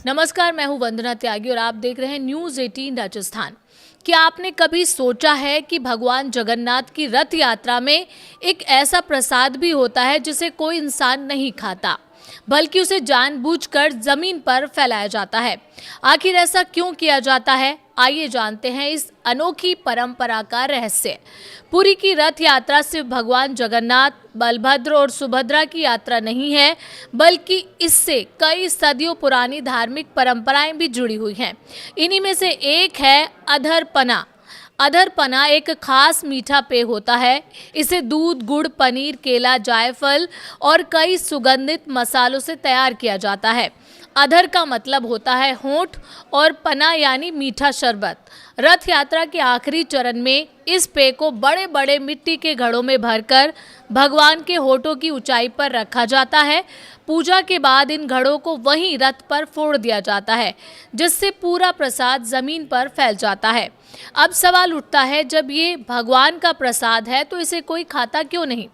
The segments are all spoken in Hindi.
नमस्कार, मैं हूं वंदना त्यागी और आप देख रहे हैं न्यूज़ 18 राजस्थान। क्या आपने कभी सोचा है कि भगवान जगन्नाथ की रथ यात्रा में एक ऐसा प्रसाद भी होता है जिसे कोई इंसान नहीं खाता, बल्कि उसे जानबूझकर जमीन पर फैलाया जाता है। आखिर ऐसा क्यों किया जाता है, आइए जानते हैं इस अनोखी परंपरा का रहस्य। पुरी की रथ यात्रा सिर्फ भगवान जगन्नाथ, बलभद्र और सुभद्रा की यात्रा नहीं है, बल्कि इससे कई सदियों पुरानी धार्मिक परंपराएं भी जुड़ी हुई हैं। इन्हीं में से एक है अधरपना। अधरपना एक खास मीठा पेय होता है। इसे दूध, गुड़, पनीर, केला, जायफल और कई सुगंधित मसालों से तैयार किया जाता है। अधर का मतलब होता है होंठ और पना यानी मीठा शरबत। रथ यात्रा के आखिरी चरण में इस पेय को बड़े बड़े मिट्टी के घड़ों में भरकर भगवान के होठों की ऊंचाई पर रखा जाता है। पूजा के बाद इन घड़ों को वहीं रथ पर फोड़ दिया जाता है, जिससे पूरा प्रसाद जमीन पर फैल जाता है। अब सवाल उठता है, जब ये भगवान का प्रसाद है तो इसे कोई खाता क्यों नहीं?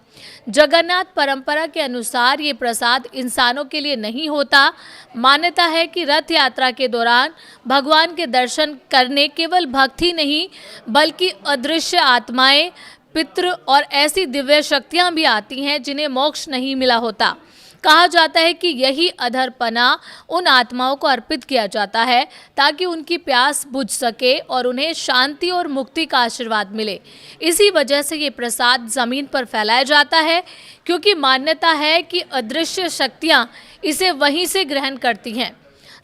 जगन्नाथ परंपरा के अनुसार ये प्रसाद इंसानों के लिए नहीं होता। मान्यता है कि रथ यात्रा के दौरान भगवान के दर्शन करने केवल भक्त ही नहीं, बल्कि अदृश्य आत्माएं, पितृ और ऐसी दिव्य शक्तियां भी आती हैं जिन्हें मोक्ष नहीं मिला होता। कहा जाता है कि यही अधरपना उन आत्माओं को अर्पित किया जाता है ताकि उनकी प्यास बुझ सके और उन्हें शांति और मुक्ति का आशीर्वाद मिले। इसी वजह से ये प्रसाद जमीन पर फैलाया जाता है, क्योंकि मान्यता है कि अदृश्य शक्तियाँ इसे वहीं से ग्रहण करती हैं।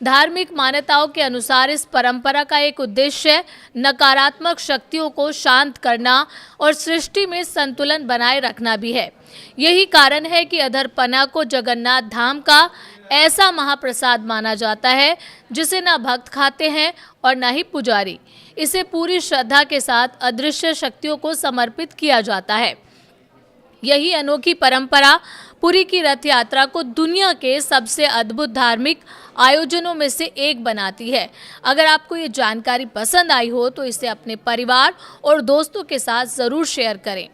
धार्मिक मान्यताओं के अनुसार इस परंपरा का एक उद्देश्य नकारात्मक शक्तियों को शांत करना और सृष्टि में संतुलन बनाए रखना भी है। यही कारण है कि अधरपना को जगन्नाथ धाम का ऐसा महाप्रसाद माना जाता है जिसे न भक्त खाते हैं और न ही पुजारी। इसे पूरी श्रद्धा के साथ अदृश्य शक्तियों को समर्पित किया जाता है। यही अनोखी परंपरा पुरी की रथ यात्रा को दुनिया के सबसे अद्भुत धार्मिक आयोजनों में से एक बनाती है। अगर आपको ये जानकारी पसंद आई हो तो इसे अपने परिवार और दोस्तों के साथ ज़रूर शेयर करें।